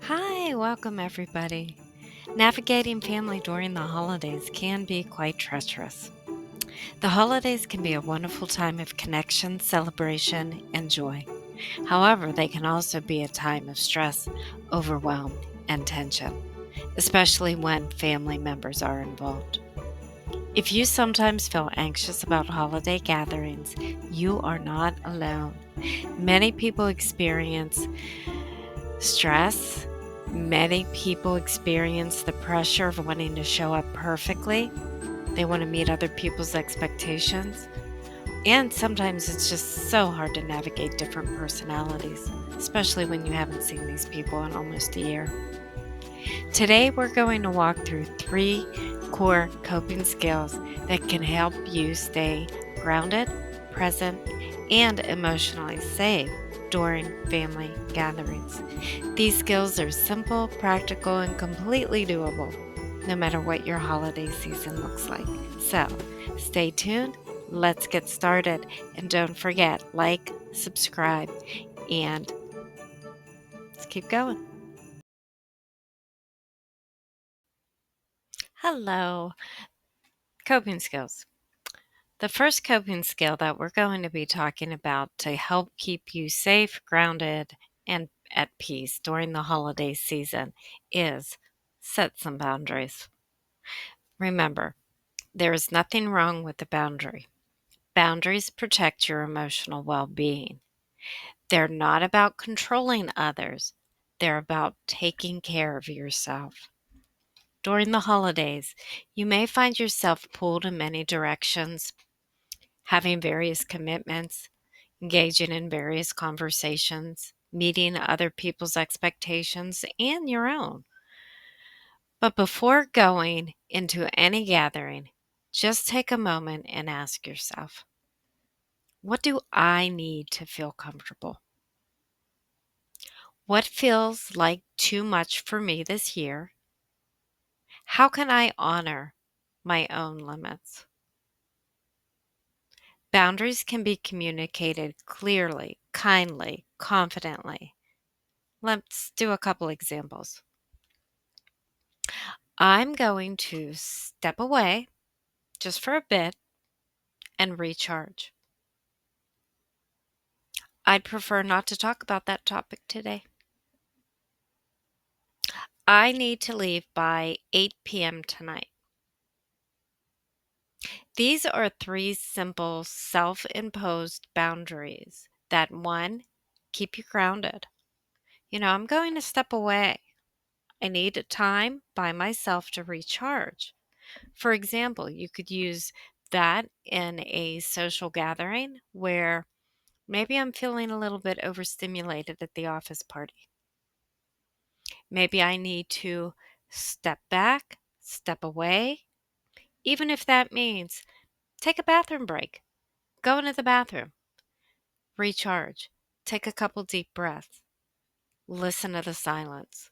Hi, welcome everybody. Navigating family during the holidays can be quite treacherous. The holidays can be a wonderful time of connection, celebration, and joy. However, they can also be a time of stress, overwhelm, and tension, especially when family members are involved. If you sometimes feel anxious about holiday gatherings, you are not alone. Many people experience stress. Many people experience the pressure of wanting to show up perfectly. They want to meet other people's expectations. And sometimes it's just so hard to navigate different personalities, especially when you haven't seen these people in almost a year. Today, we're going to walk through three core coping skills that can help you stay grounded, present, and emotionally safe during family gatherings. These skills are simple, practical, and completely doable, no matter what your holiday season looks like. So, stay tuned, let's get started, and don't forget, like, subscribe, and let's keep going. Hello, coping skills. The first coping skill that we're going to be talking about to help keep you safe, grounded, and at peace during the holiday season is set some boundaries. Remember, there is nothing wrong with a boundary. Boundaries protect your emotional well being. They're not about controlling others, they're about taking care of yourself. During the holidays, you may find yourself pulled in many directions, having various commitments, engaging in various conversations, meeting other people's expectations and your own. But before going into any gathering, just take a moment and ask yourself, what do I need to feel comfortable? What feels like too much for me this year? How can I honor my own limits? Boundaries can be communicated clearly, kindly, confidently. Let's do a couple examples. I'm going to step away just for a bit and recharge. I'd prefer not to talk about that topic today. I need to leave by 8 p.m. tonight. These are three simple self imposed boundaries that one, keep you grounded. I'm going to step away. I need a time by myself to recharge. For example, you could use that in a social gathering where maybe I'm feeling a little bit overstimulated at the office party. Maybe I need to step back, step away, even if that means take a bathroom break, go into the bathroom, recharge, take a couple deep breaths, listen to the silence,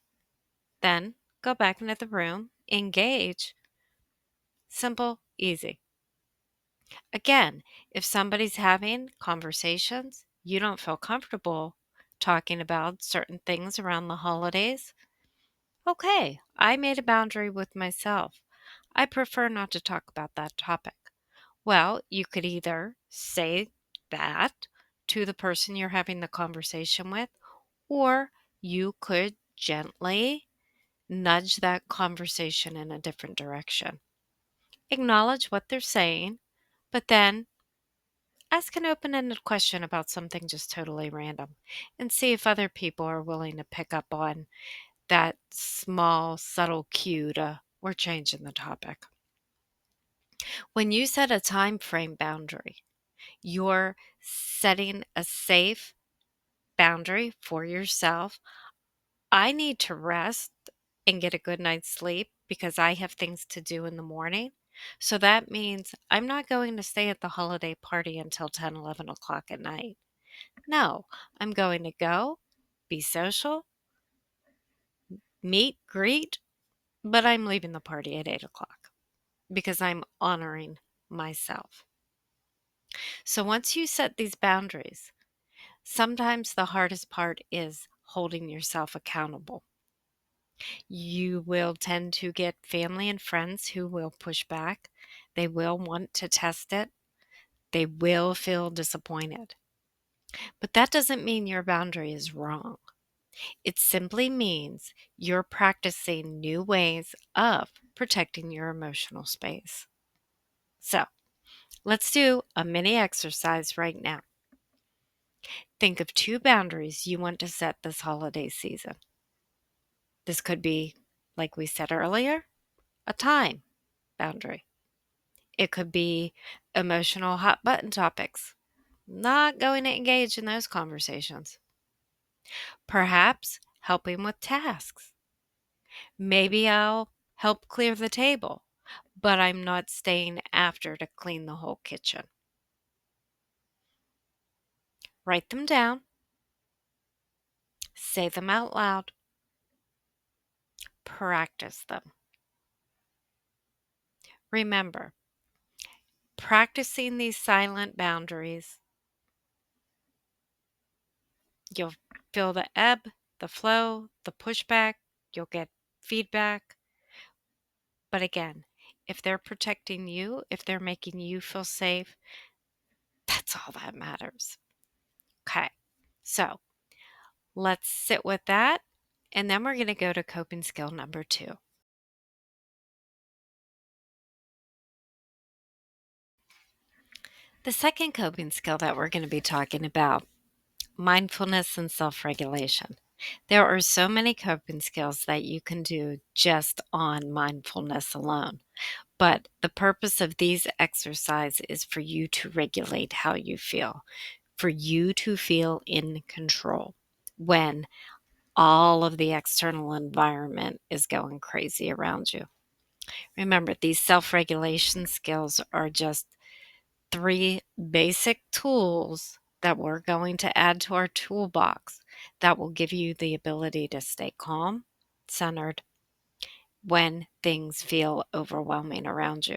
then go back into the room, engage. Simple, easy. Again, if somebody's having conversations, you don't feel comfortable talking about certain things around the holidays, okay, I made a boundary with myself. I prefer not to talk about that topic. Well, you could either say that to the person you're having the conversation with, or you could gently nudge that conversation in a different direction. Acknowledge what they're saying, but then ask an open ended question about something just totally random and see if other people are willing to pick up on that small, subtle cue to we're changing the topic. When you set a time frame boundary, you're setting a safe boundary for yourself. I need to rest and get a good night's sleep because I have things to do in the morning. So that means I'm not going to stay at the holiday party until 10, 11 o'clock at night. No, I'm going to go, be social, meet, greet, but I'm leaving the party at 8 o'clock because I'm honoring myself. So once you set these boundaries, sometimes the hardest part is holding yourself accountable. You will tend to get family and friends who will push back. They will want to test it. They will feel disappointed. But that doesn't mean your boundary is wrong. It simply means you're practicing new ways of protecting your emotional space. So, let's do a mini exercise right now. Think of 2 boundaries you want to set this holiday season. This could be, like we said earlier, a time boundary. It could be emotional hot button topics. Not going to engage in those conversations. Perhaps helping with tasks. Maybe I'll help clear the table, but I'm not staying after to clean the whole kitchen. Write them down, say them out loud, practice them. Remember, practicing these silent boundaries, you'll feel the ebb, the flow, the pushback, you'll get feedback. But again, if they're protecting you, if they're making you feel safe, that's all that matters. Okay, so let's sit with that. And then we're going to go to coping skill number 2. The second coping skill that we're going to be talking about, mindfulness and self-regulation. There are so many coping skills that you can do just on mindfulness alone. But the purpose of these exercises is for you to regulate how you feel, for you to feel in control when all of the external environment is going crazy around you. Remember, these self-regulation skills are just 3 basic tools that we're going to add to our toolbox that will give you the ability to stay calm, centered when things feel overwhelming around you.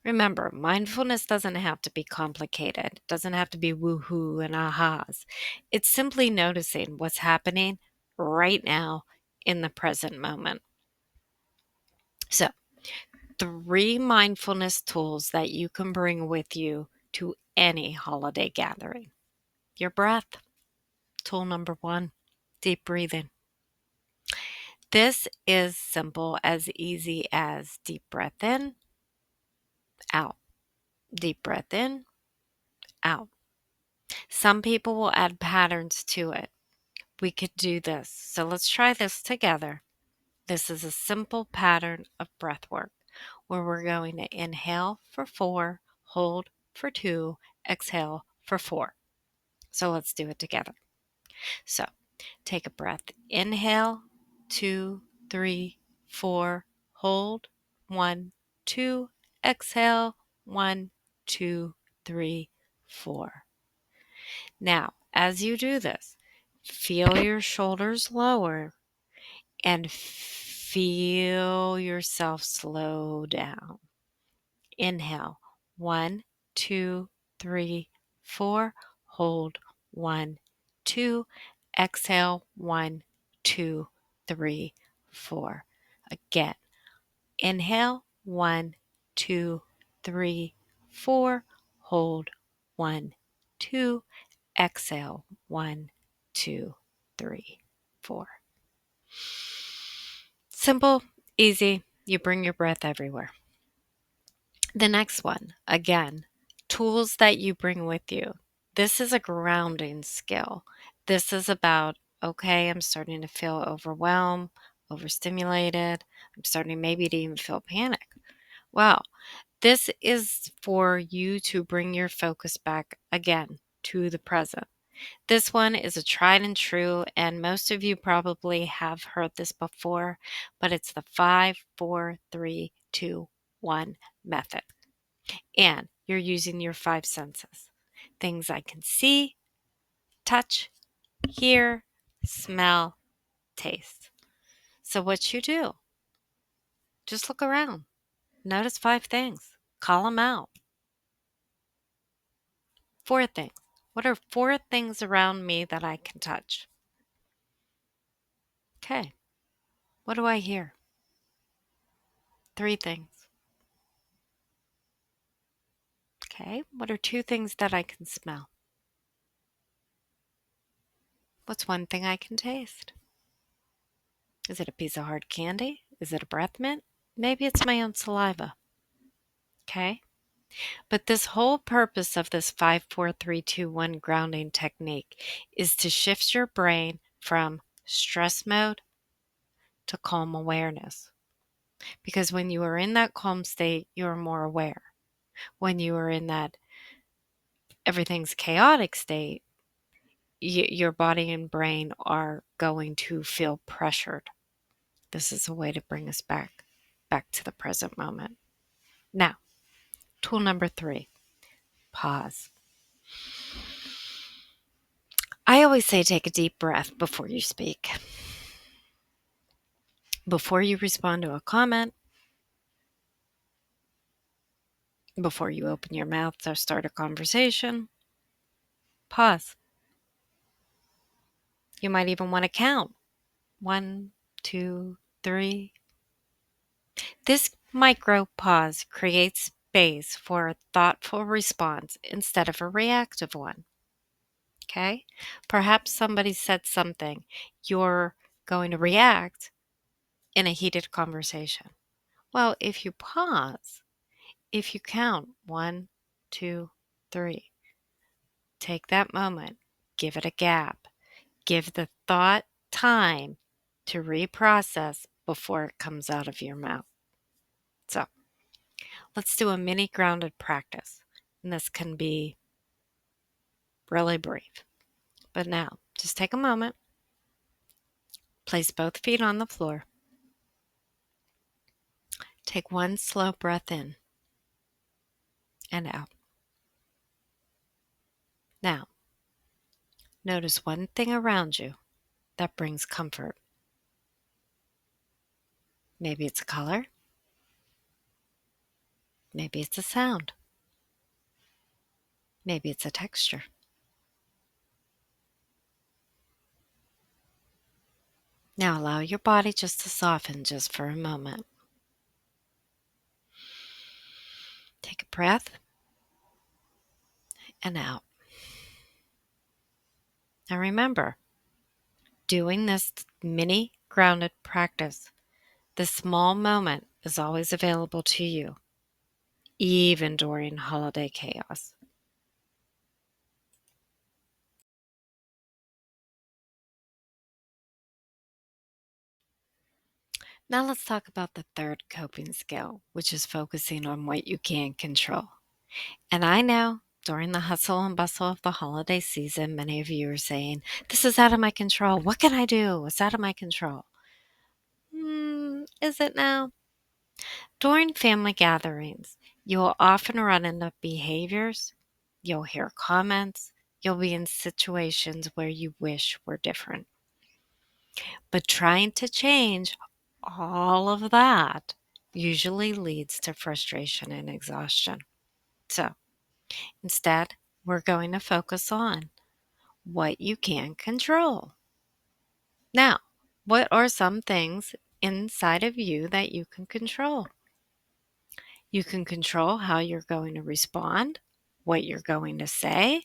Remember, mindfulness doesn't have to be complicated. It doesn't have to be woohoo and ahas. It's simply noticing what's happening right now in the present moment. So, 3 mindfulness tools that you can bring with you to any holiday gathering. Your breath. Tool number 1, deep breathing. This is simple, as easy as deep breath in, out. Deep breath in, out. Some people will add patterns to it. We could do this. So let's try this together. This is a simple pattern of breath work where we're going to inhale for 4, hold for 2, exhale for 4. So let's do it together. So take a breath. Inhale, 2, 3, 4, hold, 1, 2, exhale, 1, 2, 3, 4. Now, as you do this, feel your shoulders lower and feel yourself slow down. Inhale, 1, 2, 3, 4. Hold, 1, 2. Exhale, 1, 2, 3, 4. Again, inhale, 1, 2, 3, 4. Hold, 1, 2. Exhale, 1, 2, 3, 4. Simple, easy. You bring your breath everywhere. The next one, again, tools that you bring with you. This is a grounding skill. This is about, okay, I'm starting to feel overwhelmed, overstimulated. I'm starting maybe to even feel panic. Well, this is for you to bring your focus back again to the present. This one is a tried and true, and most of you probably have heard this before, but it's the 5, 4, 3, 2, 1 method. And you're using your 5 senses. Things I can see, touch, hear, smell, taste. So what you do, just look around. Notice 5 things. Call them out. 4 things. What are 4 things around me that I can touch? Okay. What do I hear? 3 things. Okay. What are 2 things that I can smell? What's 1 thing I can taste? Is it a piece of hard candy? Is it a breath mint? Maybe it's my own saliva. Okay. But this whole purpose of this 5, 4, 3, 2, 1 grounding technique is to shift your brain from stress mode to calm awareness. Because when you are in that calm state, you're more aware. When you are in that everything's chaotic state, your body and brain are going to feel pressured. This is a way to bring us back to the present moment. Now, tool number 3, pause. I always say take a deep breath before you speak. Before you respond to a comment, before you open your mouth or start a conversation, pause. You might even want to count 1, 2, 3. This micro pause creates space for a thoughtful response instead of a reactive one. Okay? Perhaps somebody said something. You're going to react in a heated conversation. Well, if you pause, if you count 1, 2, 3, take that moment, give it a gap, give the thought time to reprocess before it comes out of your mouth. So, let's do a mini grounded practice. And this can be really brief. But now, just take a moment, place both feet on the floor, take 1 slow breath in and out. Now, notice 1 thing around you that brings comfort. Maybe it's a color, maybe it's a sound, maybe it's a texture. Now allow your body just to soften just for a moment. Take a breath and out. Now remember, doing this mini grounded practice, the small moment is always available to you, even during holiday chaos. Now let's talk about the 3rd coping skill, which is focusing on what you can control. And I know during the hustle and bustle of the holiday season, many of you are saying, this is out of my control. What can I do? It's out of my control. Is it now? During family gatherings, you will often run into behaviors, you'll hear comments, you'll be in situations where you wish were different. But trying to change all of that usually leads to frustration and exhaustion. So instead, we're going to focus on what you can control. Now, what are some things inside of you that you can control? You can control how you're going to respond, what you're going to say,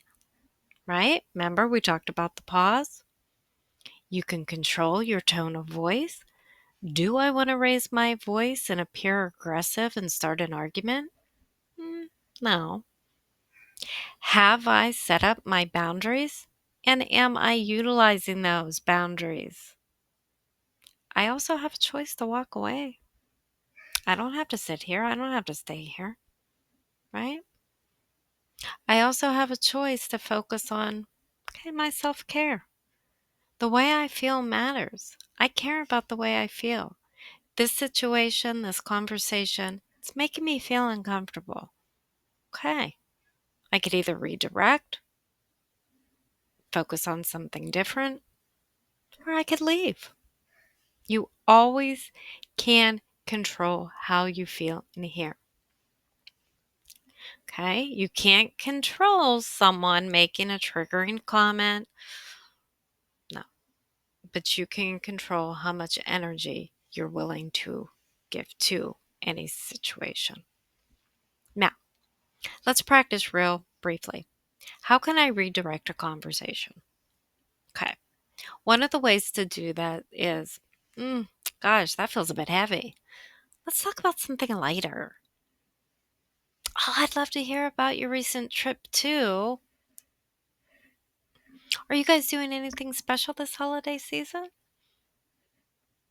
right? Remember, we talked about the pause. You can control your tone of voice. Do I want to raise my voice and appear aggressive and start an argument? No. Have I set up my boundaries? And am I utilizing those boundaries? I also have a choice to walk away. I don't have to sit here. I don't have to stay here, right? I also have a choice to focus on, okay, my self-care. The way I feel matters. I care about the way I feel. This situation, this conversation, it's making me feel uncomfortable. Okay. I could either redirect, focus on something different, or I could leave. You always can control how you feel in here. Okay? You can't control someone making a triggering comment. No. But you can control how much energy you're willing to give to any situation. Now, let's practice real briefly. How can I redirect a conversation? Okay. One of the ways to do that is, gosh, that feels a bit heavy. Let's talk about something lighter. Oh, I'd love to hear about your recent trip too. Are you guys doing anything special this holiday season?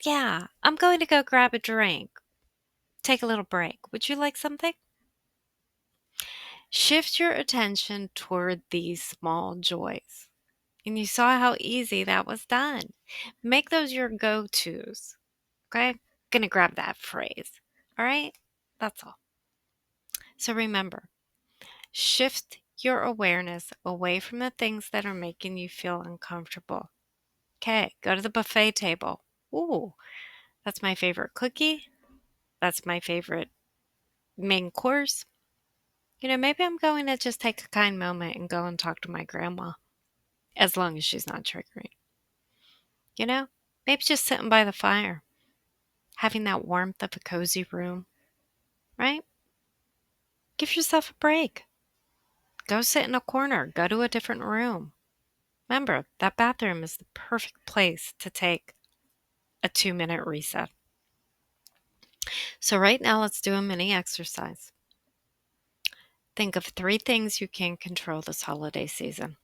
Yeah, I'm going to go grab a drink. Take a little break. Would you like something? Shift your attention toward these small joys. And you saw how easy that was done. Make those your go tos. Okay? Gonna grab that phrase. All right? That's all. So remember, shift your awareness away from the things that are making you feel uncomfortable. Okay, go to the buffet table. Ooh, that's my favorite cookie. That's my favorite main course. Maybe I'm going to just take a kind moment and go and talk to my grandma, as long as she's not triggering. Maybe just sitting by the fire, having that warmth of a cozy room, right? Give yourself a break. Go sit in a corner, go to a different room. Remember, that bathroom is the perfect place to take a 2-minute reset. So, right now, let's do a mini exercise. Think of 3 things you can control this holiday season.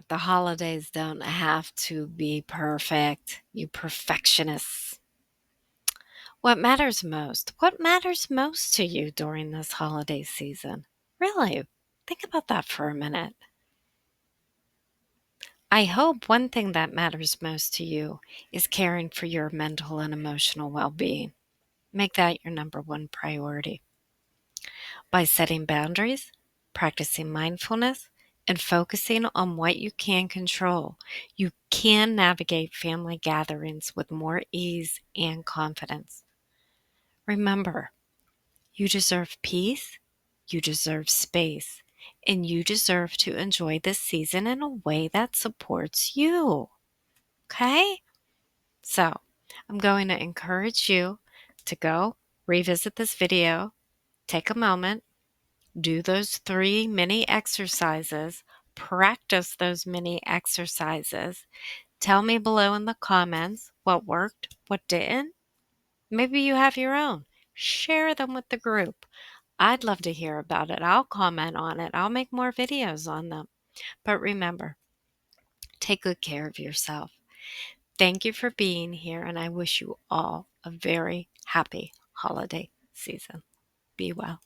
The holidays don't have to be perfect, you perfectionists. What matters most? What matters most to you during this holiday season? Really, think about that for a minute. I hope one thing that matters most to you is caring for your mental and emotional well being. Make that your number one priority. By setting boundaries, practicing mindfulness, and focusing on what you can control, you can navigate family gatherings with more ease and confidence. Remember, you deserve peace, you deserve space, and you deserve to enjoy this season in a way that supports you. Okay? So, I'm going to encourage you to go revisit this video, take a moment, do those 3 mini exercises, practice those mini exercises. Tell me below in the comments what worked, what didn't. Maybe you have your own. Share them with the group. I'd love to hear about it. I'll comment on it. I'll make more videos on them. But remember, take good care of yourself. Thank you for being here, and I wish you all a very happy holiday season. Be well.